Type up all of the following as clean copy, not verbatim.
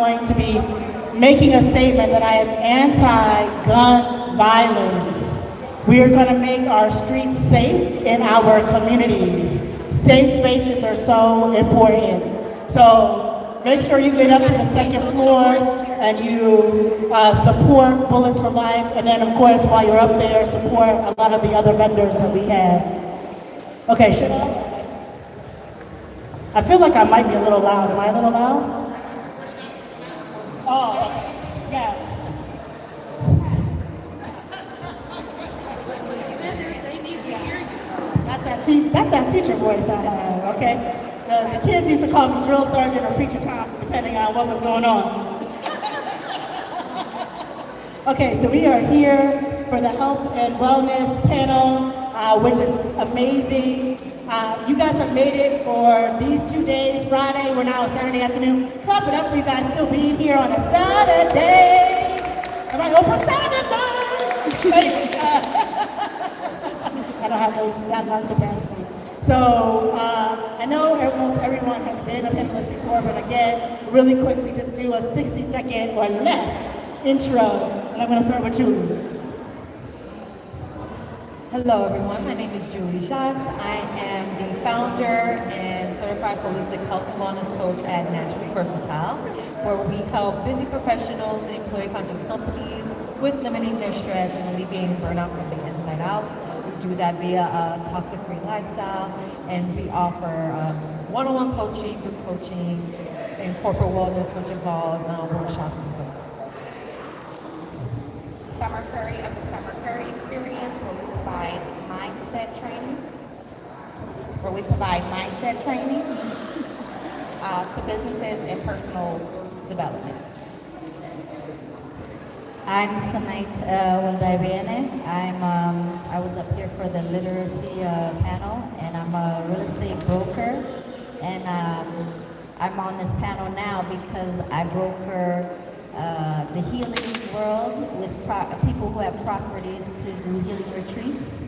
going to be making a statement that I am anti-gun violence. We are going to make our streets safe in our communities. Safe spaces are so important. So make sure you get up to the second floor and you support Bullets for Life. And then, of course, while you're up there, support a lot of the other vendors that we have. Okay, should I feel like I might be a little loud. Am I a little loud? Oh, okay. Yeah. That's that teacher voice I have, okay? The kids used to call me drill sergeant or preacher Thompson, depending on what was going on. Okay, so we are here for the health and wellness panel, which is amazing. You guys have made it for these 2 days. Friday, we're now on Saturday afternoon. Clap it up for you guys still being here on a Saturday. Am I Oprah Saturday? I don't have that long capacity. So I know almost everyone has been up in this before, but again, really quickly, just do a 60-second or less intro. And I'm going to start with Julie. Hello everyone, my name is Julie Jacques. I am the founder and certified holistic health and wellness coach at Naturally Versatile, where we help busy professionals and employee-conscious companies with limiting their stress and alleviating burnout from the inside out. We do that via a toxic-free lifestyle, and we offer one-on-one coaching, group coaching, and corporate wellness, which involves workshops and so on. Summer Curry of the Summer Curry Experience, where we provide mindset training to businesses and personal development. I'm Sanait Waldaibiene. I was up here for the literacy panel, and I'm a real estate broker. And I'm on this panel now because I broker the healing world with people who have properties to do healing retreats.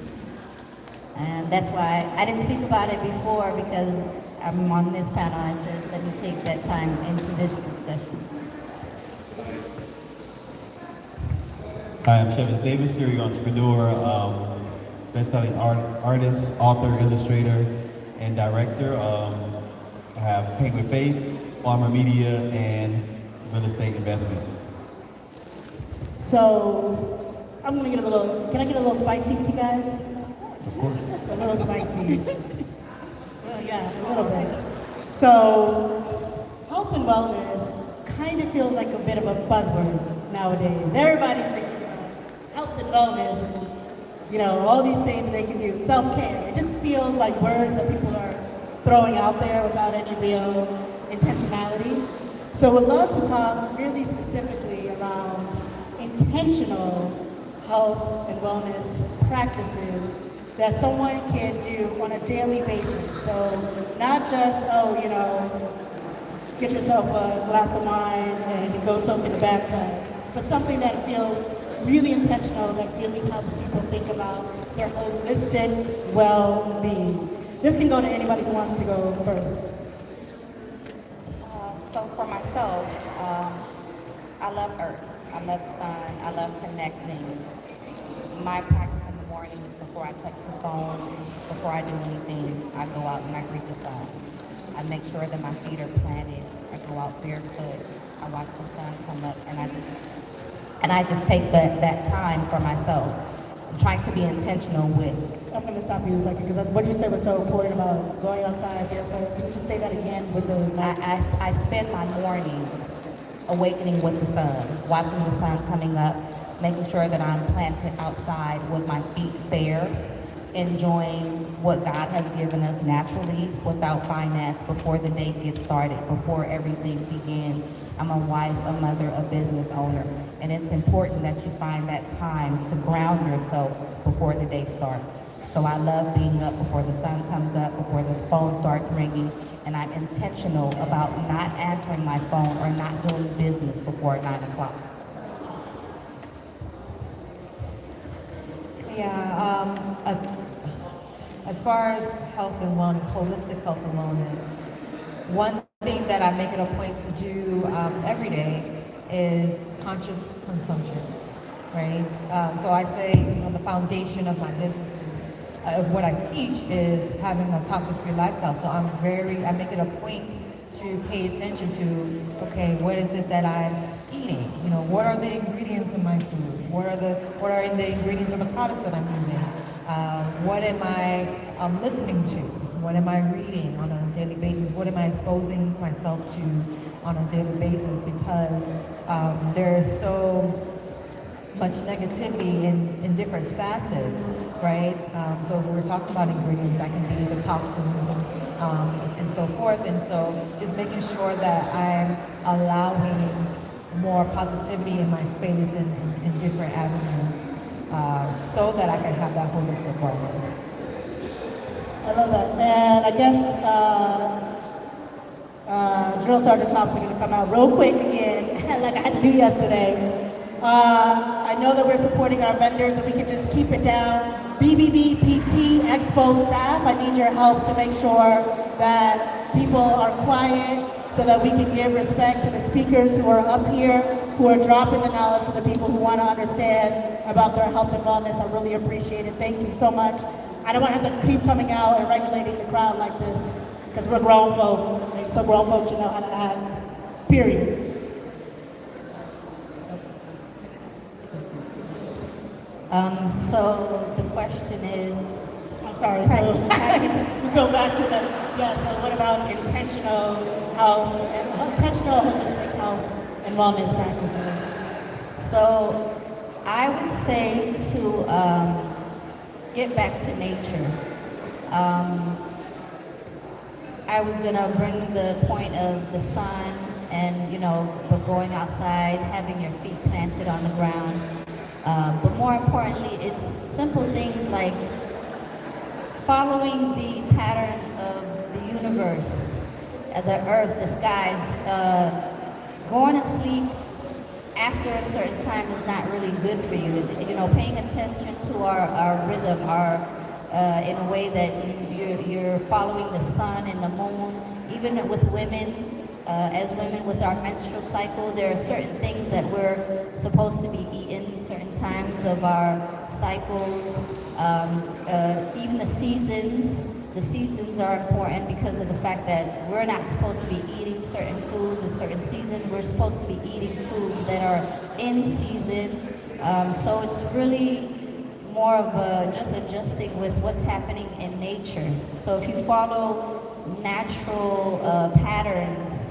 And that's why I didn't speak about it before, because I'm on this panel. I said, let me take that time into this discussion. Hi, I'm Chevis Davis, serial entrepreneur, best-selling artist, author, illustrator, and director. I have Paint with Faith, Farmer Media, and real estate investments. So I'm gonna get can I get a little spicy with you guys? Of course. A little spicy. Well, yeah, a little bit. So health and wellness kind of feels like a bit of a buzzword nowadays. Everybody's thinking about health and wellness and, all these things they can do, self-care. It just feels like words that people are throwing out there without any real intentionality. So we'd love to talk really specifically around intentional health and wellness practices that someone can do on a daily basis. So not just, get yourself a glass of wine and go soak in the bathtub, but something that feels really intentional, that really helps people think about their holistic well-being. This can go to anybody who wants to go first. So for myself, I love earth, I love sun, I love connecting. My practice in the mornings before I touch the phone, before I do anything, I go out and I greet the sun. I make sure that my feet are planted. I go out barefoot. I watch the sun come up, and I just take that time for myself. I'm trying to be intentional with. I'm going to stop you a second, because what you said was so important about going outside barefoot. Can you just say that again with the... I spend my morning awakening with the sun, watching the sun coming up, making sure that I'm planted outside with my feet bare, enjoying what God has given us naturally without finance before the day gets started, before everything begins. I'm a wife, a mother, a business owner, and it's important that you find that time to ground yourself before the day starts. So I love being up before the sun comes up, before the phone starts ringing, and I'm intentional about not answering my phone or not doing business before 9 o'clock. Yeah, as far as health and wellness, holistic health and wellness, one thing that I make it a point to do every day is conscious consumption, right? So I say, the foundation of my businesses, of what I teach, is having a toxic-free lifestyle. So I make it a point to pay attention to, okay, what is it that I'm eating? What are the ingredients in my food? What are in the ingredients of the products that I'm using? What am I listening to? What am I reading on a daily basis? What am I exposing myself to on a daily basis? Because there is so much negativity in different facets, right? So if we're talking about ingredients, that can be the toxins and so forth. And so just making sure that I'm allowing more positivity in my space in different avenues, so that I can have that holistic wellness. I love that. And I guess Drill Sergeant Thompson going to come out real quick again, like I had to do yesterday. I know that we're supporting our vendors, and we can just keep it down. BBB, PT, Expo staff, I need your help to make sure that people are quiet so that we can give respect to the speakers who are up here, who are dropping the knowledge for the people who want to understand about their health and wellness. I really appreciate it. Thank you so much. I don't want to have to keep coming out and regulating the crowd like this, because we're grown folk, so grown folks should know how to act, period. So the question is, I'm sorry, so we go back to so what about intentional holistic health and wellness practices? So I would say to get back to nature. I was gonna bring the point of the sun and, but going outside, having your feet planted on the ground. But more importantly, it's simple things like following the pattern of the universe, the earth, the skies. Going to sleep after a certain time is not really good for you. Paying attention to our rhythm, in a way that you're following the sun and the moon. Even with women, as women with our menstrual cycle, there are certain things that we're supposed to be eating certain times of our cycles. Even the seasons. The seasons are important because of the fact that we're not supposed to be eating certain foods a certain season. We're supposed to be eating foods that are in season. So it's really more of just adjusting with what's happening in nature. So if you follow natural patterns,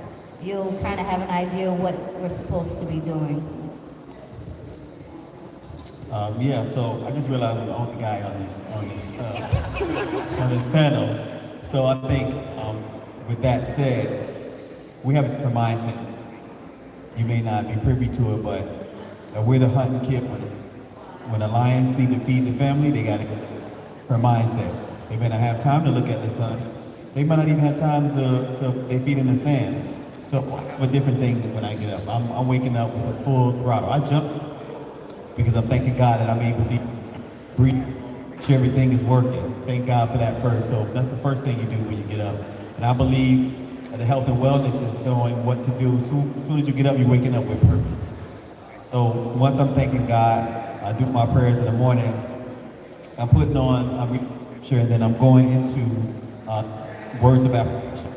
you'll kind of have an idea of what we're supposed to be doing. So I just realized I'm the only guy on this panel. So I think, with that said, we have a mindset. You may not be privy to it, but we're the hunting kid. When the lions need to feed the family, they got her mindset. They may not have time to look at the sun. They might not even have time to they feed in the sand. So I have a different thing when I get up. I'm waking up with a full throttle. I jump because I'm thanking God that I'm able to breathe, make sure everything is working. Thank God for that first. So that's the first thing you do when you get up. And I believe that the health and wellness is knowing what to do. As soon as you get up, you're waking up with purpose. So once I'm thanking God, I do my prayers in the morning. I'm reading scripture, and then I'm going into words of affirmation.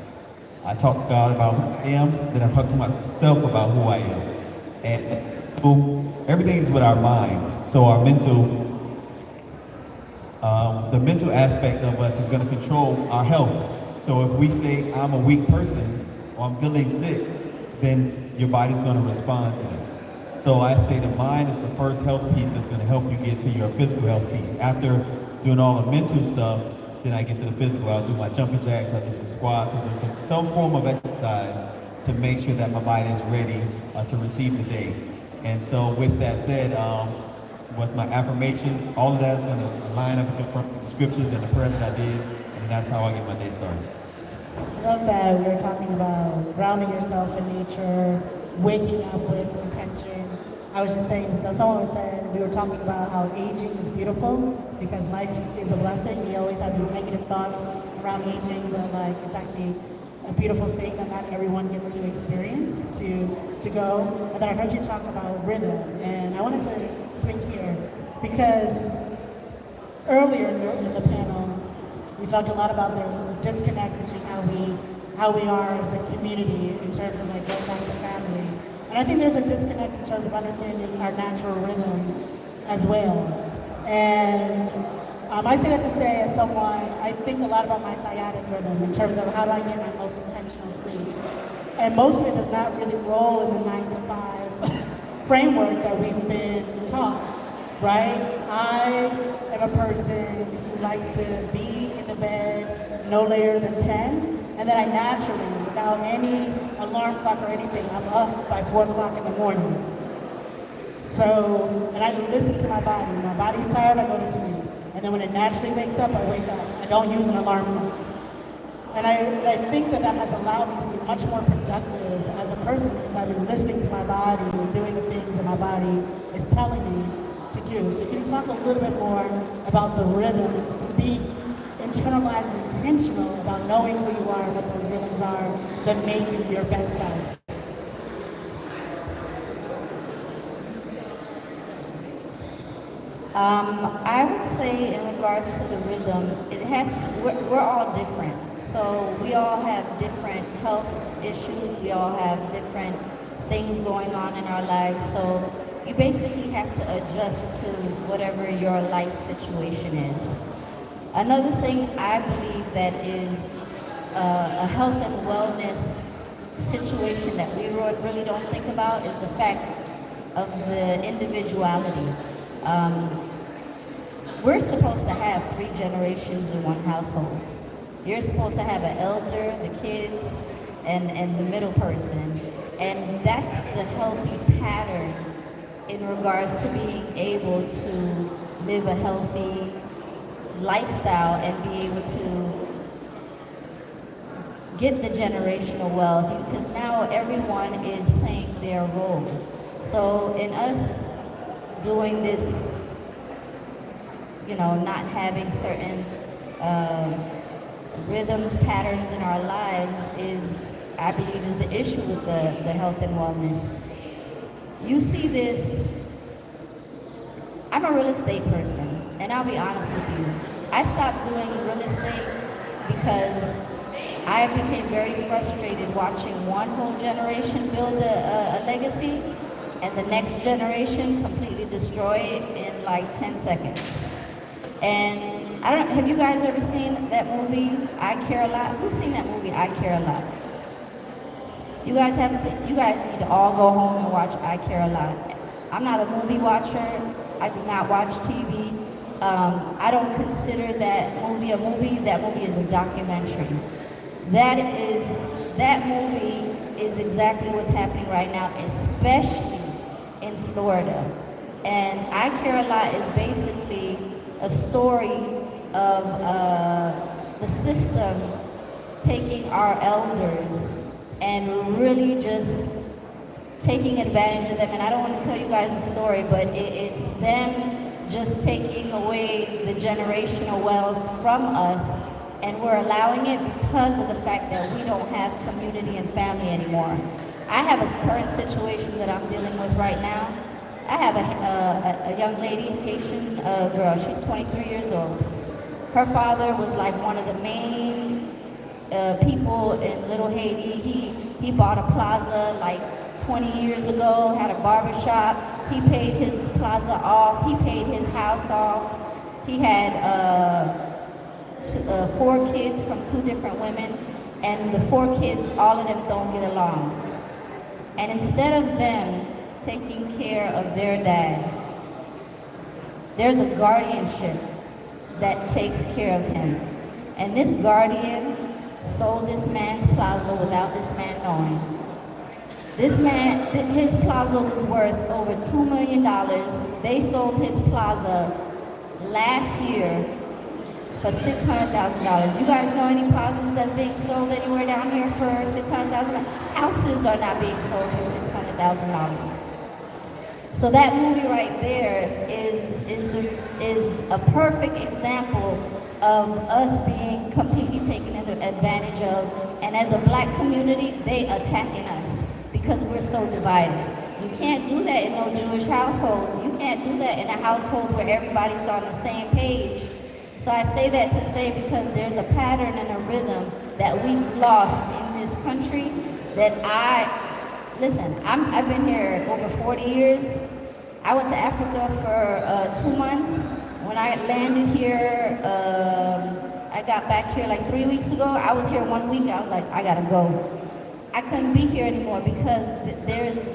I talk to God about who I am, then I talk to myself about who I am. And so everything is with our minds. So our the mental aspect of us is going to control our health. So if we say I'm a weak person or I'm feeling sick, then your body's going to respond to that. So I say the mind is the first health piece that's going to help you get to your physical health piece. After doing all the mental stuff, then I get to the physical. I'll do my jumping jacks, I'll do some squats, I'll do some form of exercise to make sure that my body is ready to receive the day. And so with that said, with my affirmations, all of that is going to line up with the scriptures and the prayer that I did, and that's how I get my day started. I love that we were talking about grounding yourself in nature, waking up with intention. I was just saying, so someone said, we were talking about how aging is beautiful because life is a blessing. We always have these negative thoughts around aging, but like it's actually a beautiful thing that not everyone gets to experience, to go. And then I heard you talk about rhythm, and I wanted to swing here because earlier in the panel, we talked a lot about there's a disconnect between how we are as a community in terms of like going back to family. And I think there's a disconnect in terms of understanding our natural rhythms as well. And I say that to say, as someone, I think a lot about my sciatic rhythm in terms of how do I get my most intentional sleep. And most of it does not really roll in the 9 to 5 framework that we've been taught, right? I am a person who likes to be in the bed no later than 10, and then I naturally, without any alarm clock or anything, I'm up by 4 o'clock in the morning. So, and I listen to my body. When my body's tired, I go to sleep. And then when it naturally wakes up, I wake up. I don't use an alarm clock. And I think that has allowed me to be much more productive as a person because I've been listening to my body and doing the things that my body is telling me to do. So can you talk a little bit more about the rhythm, be internalized and intentional about knowing who you are, what those rhythms are, that make you your best self? I would say in regards to the rhythm, we're all different. So we all have different health issues. We all have different things going on in our lives. So you basically have to adjust to whatever your life situation is. Another thing I believe that is a health and wellness situation that we really don't think about is the fact of the individuality. We're supposed to have 3 generations in one household. You're supposed to have an elder, the kids, and the middle person. And that's the healthy pattern in regards to being able to live a healthy lifestyle and be able to get the generational wealth, because now everyone is playing their role. So in us doing this, not having certain rhythms, patterns in our lives I believe, is the issue with the health and wellness. You see this, I'm a real estate person, and I'll be honest with you. I stopped doing real estate because I became very frustrated watching one whole generation build a legacy and the next generation completely destroy it in like 10 seconds. And have you guys ever seen that movie, I Care a Lot? Who's seen that movie, I Care a Lot? You guys haven't seen, you guys need to all go home and watch I Care a Lot. I'm not a movie watcher. I do not watch TV. I don't consider that movie a movie. That movie is a documentary. That movie is exactly what's happening right now, especially in Florida. And I Care a Lot is basically a story of the system taking our elders and really just taking advantage of them. And I don't want to tell you guys the story, but it's them just taking away the generational wealth from us, and we're allowing it because of the fact that we don't have community and family anymore. I have a current situation that I'm dealing with right now. I have a young lady, Haitian girl. She's 23 years old. Her father was like one of the main people in Little Haiti. He bought a plaza like 20 years ago, had a barber shop. He paid his plaza off. He paid his house off. He had 4 kids from 2 different women, and the 4 kids, all of them don't get along. And instead of them taking care of their dad, there's a guardianship that takes care of him. And this guardian sold this man's plaza without this man knowing. This man, his plaza was worth over $2 million. They sold his plaza last year for $600,000. You guys know any plazas that's being sold anywhere down here for $600,000? Houses are not being sold for $600,000. So that movie right there is a perfect example of us being completely taken advantage of And as a black community, they attacking us because we're so divided. You can't do that in no Jewish household. You can't do that in a household where everybody's on the same page. So I say that to say because there's a pattern and a rhythm that we've lost in this country that I've been here over 40 years. I went to Africa for 2 months. When I landed here, I got back here like 3 weeks ago. I was here 1 week. I was like, I gotta go. I couldn't be here anymore because there's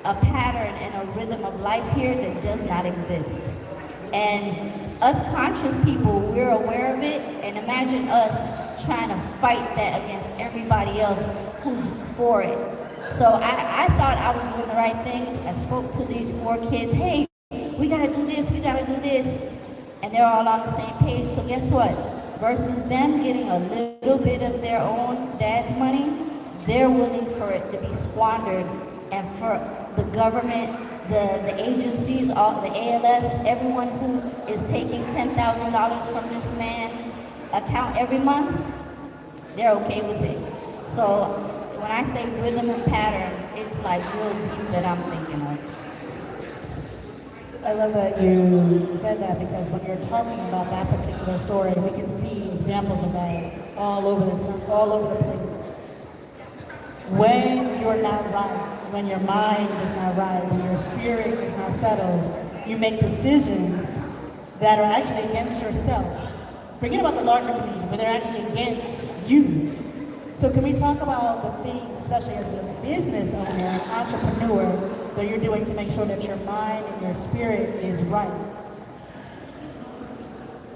a pattern and a rhythm of life here that does not exist. And us conscious people, we're aware of it, and imagine us trying to fight that against everybody else who's for it. So I thought I was doing the right thing. I spoke to these 4 kids, hey, we gotta do this, we gotta do this. And they're all on the same page, so guess what? Versus them getting a little bit of their own dad's money, they're willing for it to be squandered, and for the government, the agencies, all the ALFs, everyone who is taking $10,000 from this man's account every month, they're okay with it. So when I say rhythm and pattern, it's like real deep that I'm thinking of. I love that you said that because when you're talking about that particular story, we can see examples of that all over the place. When you're not right, when your mind is not right, when your spirit is not settled, you make decisions that are actually against yourself. Forget about the larger community, but they're actually against you. So can we talk about the things, especially as a business owner, an entrepreneur, that you're doing to make sure that your mind and your spirit is right?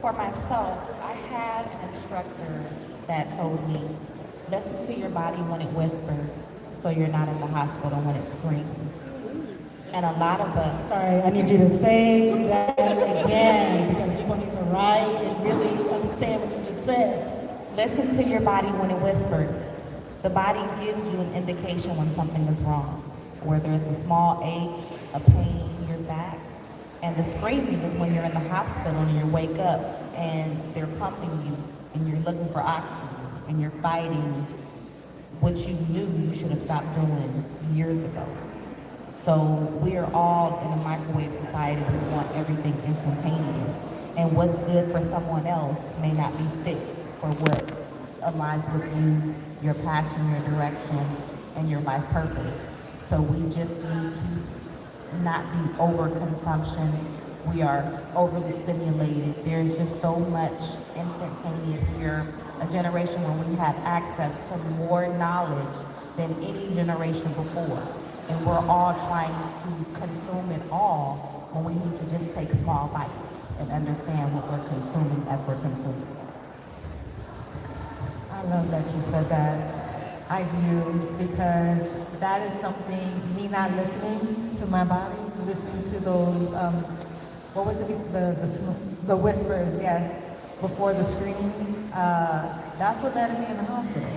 For myself, I had an instructor that told me, listen to your body when it whispers, so you're not in the hospital when it screams. And a lot of us... Sorry, I need you to say that again, because people need to write and really understand what you just said. Listen to your body when it whispers. The body gives you an indication when something is wrong, whether it's a small ache, a pain in your back. And the screaming is when you're in the hospital and you wake up and they're pumping you and you're looking for oxygen and you're fighting what you knew you should have stopped doing years ago. So we are all in a microwave society. We want everything instantaneous. And what's good for someone else may not be fit for what aligns with you, your passion, your direction, and your life purpose. So we just need to not be overconsumption. We are overly stimulated. There's just so much instantaneous. We're a generation where we have access to more knowledge than any generation before. And we're all trying to consume it all when we need to just take small bites and understand what we're consuming as we're consuming it. I love that you said that. I do, because that is something, me not listening to my body, listening to those, what was it, the whispers, yes, before the screams, that's what landed me in the hospital,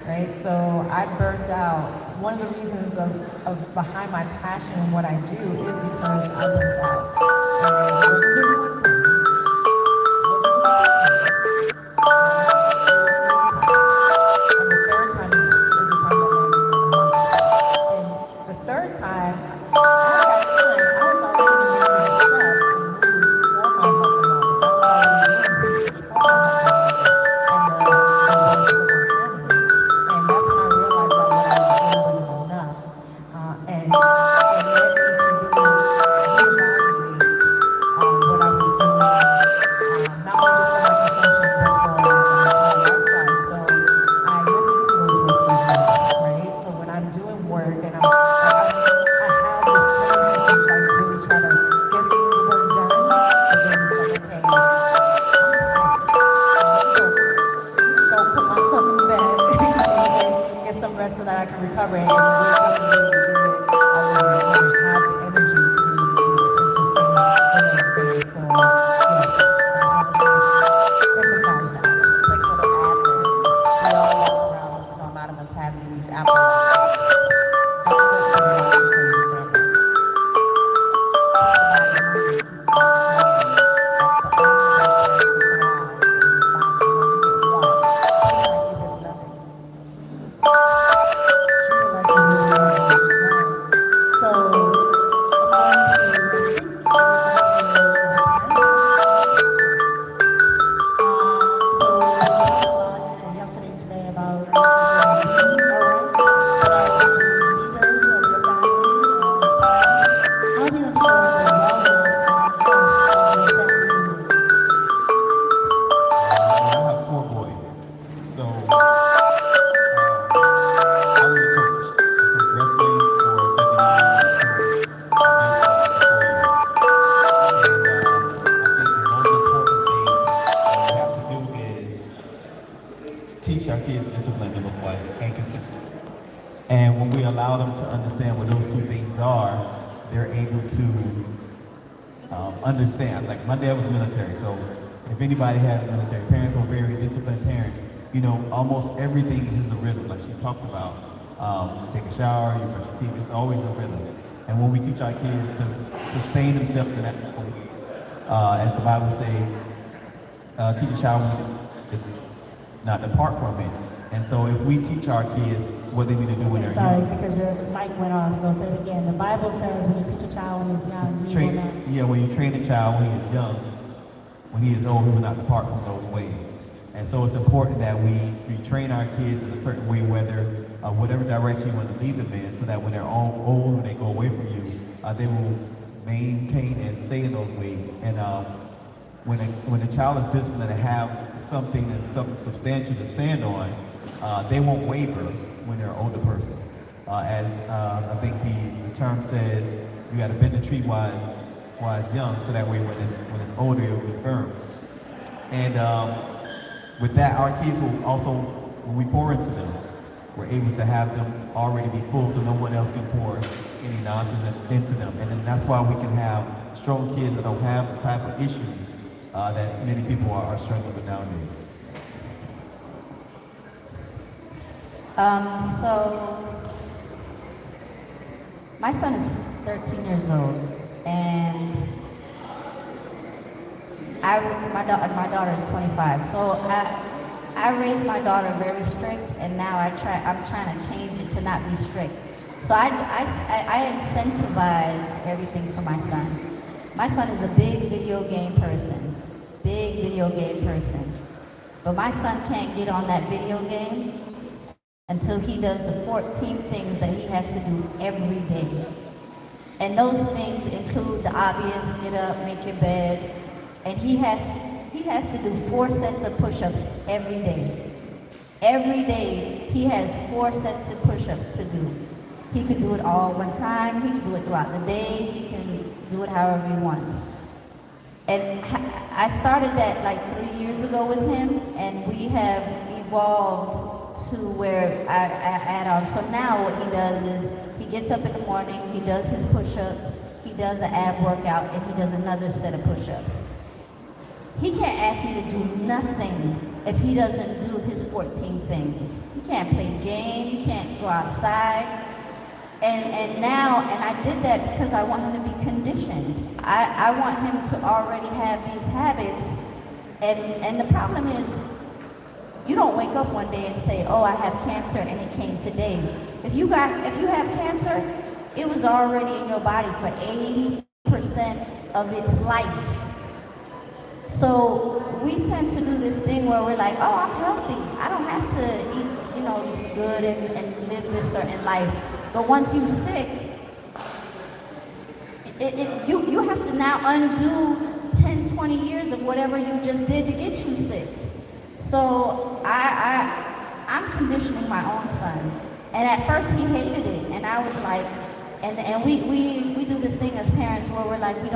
right? So I burned out. One of the reasons of behind my passion and what I do is because I burned out. And it wasn't just one time. It wasn't just one time. It was 3 times. And the third time is the time that landed me in the hospital. And the third time, at that time, I was already making the steps and moves for my health and wellness. I was already doing research for my health and wellness and the wellness of my family. And that's when I realized that what I was doing wasn't enough. And it led me to really reevaluate what I was doing, not only just for my consumption, but for my entire lifestyle. So I listen to those whispers now, right? So when I'm doing work and I have this tendency to like really try to get some of the work done, but then it's like, okay, I'm tired. Let me go put myself in bed and get some rest so that I can recover and wake up and be able to do it all over again and have the energy to be able to do it and sustain the next day. So yes, I just wanted to emphasize that. Quick little ad lib. We all walk around, you know, a lot of us have these Apple Watches. Don't wait for the watch to tell you to stand up. Keep the body moving, keep the body flowing. That's the only way for us to thrive in this body. You know, you get one. Think like to understand what those two things are, they're able to understand. Like my dad was military, so if anybody has military parents or very disciplined parents, you know, almost everything is a rhythm, like she talked about. You take a shower, you brush your teeth, it's always a rhythm. And when we teach our kids to sustain themselves in that, as the Bible says, teach a child is not depart from it. And so if we teach our kids what they need to do when they're Sorry, young. because your mic went off, so say it again. The Bible says when you teach a child when he's young, he will not. When you train a child when he is young, when he is old, he will not depart from those ways. And so it's important that we train our kids in a certain way, whatever direction you want to lead them in, so that when they're all old, when they go away from you, they will maintain and stay in those ways. And when a child is disciplined and have something substantial to stand on, they won't waver when they're an older person. As I think the term says, you got to bend the tree while it's young, so that way when it's older, it'll be firm. And with that, our kids will also, when we pour into them, we're able to have them already be full, so no one else can pour any nonsense into them. And then that's why we can have strong kids that don't have the type of issues that many people are struggling with nowadays. So my son is 13 years old, and my daughter is 25. So I raised my daughter very strict, and now I'm trying to change it to not be strict. So I incentivize everything for my son. My son is a big video game person. But my son can't get on that video game until he does the 14 things that he has to do every day. And those things include the obvious: get up, make your bed, and he has to do 4 sets of push-ups every day. Every day he has 4 sets of push-ups to do. He could do it all one time, he can do it throughout the day, he can do it however he wants. And I started that like 3 years ago with him, and we have evolved to where I add on. So now what he does is he gets up in the morning, he does his push-ups, he does an ab workout, and he does another set of push-ups. He can't ask me to do nothing if he doesn't do his 14 things. He can't play a game, he can't go outside. And I did that because I want him to be conditioned. I want him to already have these habits. And the problem is, you don't wake up one day and say, oh, I have cancer and it came today. If you have cancer, it was already in your body for 80% of its life. So we tend to do this thing where we're like, oh, I'm healthy. I don't have to eat, good and live this certain life. But once you're sick, you have to now undo 10, 20 years of whatever you just did to get you sick. So I'm conditioning my own son. And at first he hated it. And I was like, and we do this thing as parents where we're like, we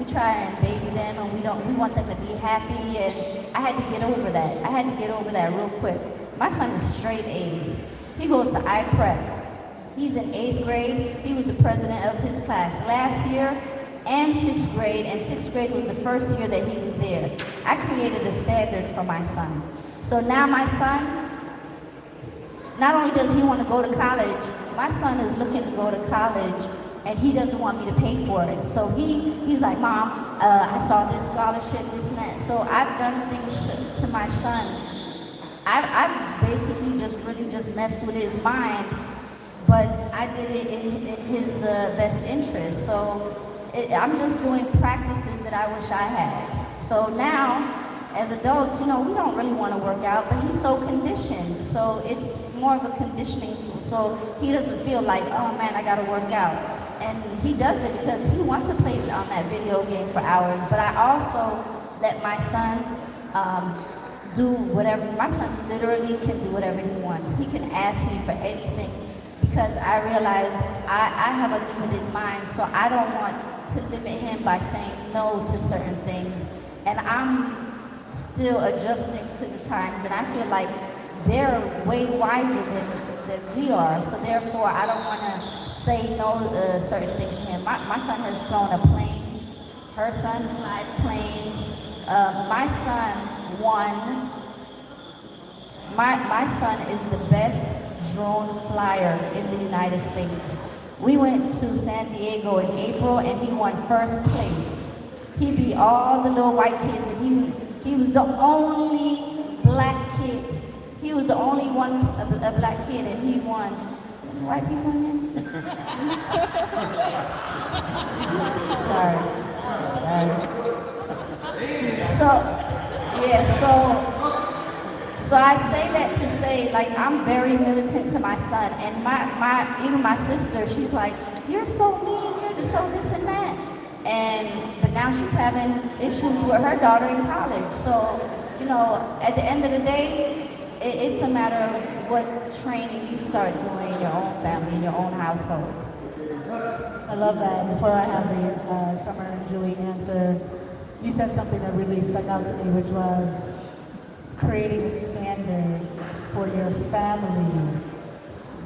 try and baby them, and we want them to be happy. And I had to get over that real quick. My son is straight A's. He goes to iPrep. He's in 8th grade. He was the president of his class last year and 6th grade, and 6th grade was the first year that he was there. I created a standard for my son. So now my son, not only does he want to go to college, my son is looking to go to college, and he doesn't want me to pay for it. So he's like, Mom, I saw this scholarship, this and that. So I've done things to my son. I've basically just messed with his mind, but I did it in his best interest. So I'm just doing practices that I wish I had. So now, as adults, we don't really want to work out, but he's so conditioned. So it's more of a conditioning. So he doesn't feel like, oh man, I got to work out. And he does it because he wants to play on that video game for hours. But I also let my son do whatever. My son literally can do whatever he wants. He can ask me for anything, because I realized I have a limited mind, so I don't want to limit him by saying no to certain things. And I'm still adjusting to the times, and I feel like they're way wiser than we are. So therefore, I don't want to say no certain things to him. My son has flown a plane. Her son flies planes. My son won. My son is the best drone flyer in the United States. We went to San Diego in April and he won first place. He beat all the little white kids and he was the only black kid. He was the only one, a black kid, and he won. Any white people in here? Sorry. So I say that to say, like, I'm very militant to my son, and even my sister, she's like, you're so mean, you're so this and that. But now she's having issues with her daughter in college. So, at the end of the day, it's a matter of what training you start doing in your own family, in your own household. I love that. Before I have the Summer and Julie answer, you said something that really stuck out to me, which was creating a standard for your family.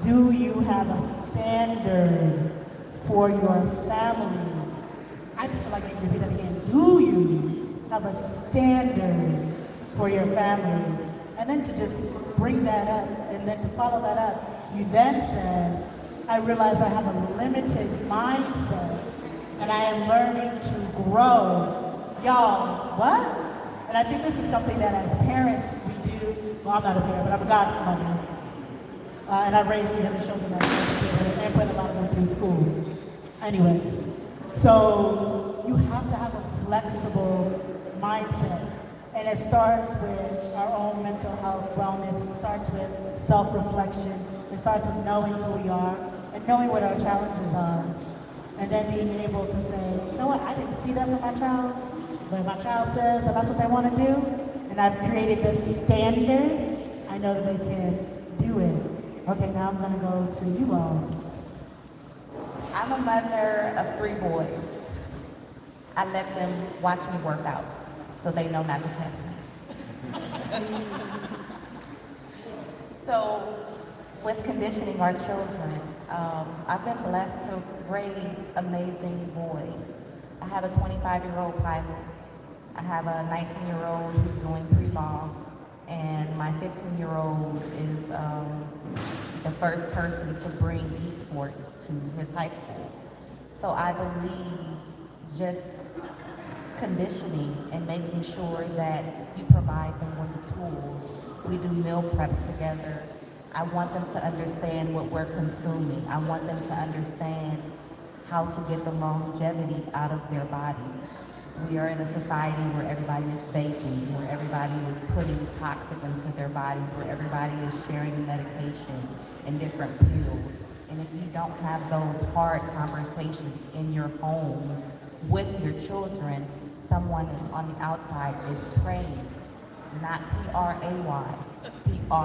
Do you have a standard for your family? I just would like to repeat that again. Do you have a standard for your family? And then to just bring that up, and then to follow that up, you then said, I realize I have a limited mindset, and I am learning to grow. Y'all, what? And I think this is something that as parents we do. Well, I'm not a parent, but I'm a godmother. And I've raised the other children and put a lot of them through school. Anyway, so you have to have a flexible mindset. And it starts with our own mental health, wellness. It starts with self-reflection. It starts with knowing who we are and knowing what our challenges are. And then being able to say, you know what, I didn't see that for my child, but if my child says that that's what they want to do, and I've created this standard, I know that they can do it. Okay, now I'm going to go to you all. I'm a mother of 3 boys. I let them watch me work out so they know not to test me. So with conditioning our children, I've been blessed to raise amazing boys. I have a 25-year-old pilot. I have a 19-year-old who's doing pre-law, and my 15-year-old is the first person to bring esports to his high school. So I believe just conditioning and making sure that you provide them with the tools. We do meal preps together. I want them to understand what we're consuming. I want them to understand how to get the longevity out of their body. We are in a society where everybody is vaping, where everybody is putting toxic into their bodies, where everybody is sharing medication and different pills. And if you don't have those hard conversations in your home with your children, someone on the outside is praying, not P-R-A-Y, P-R.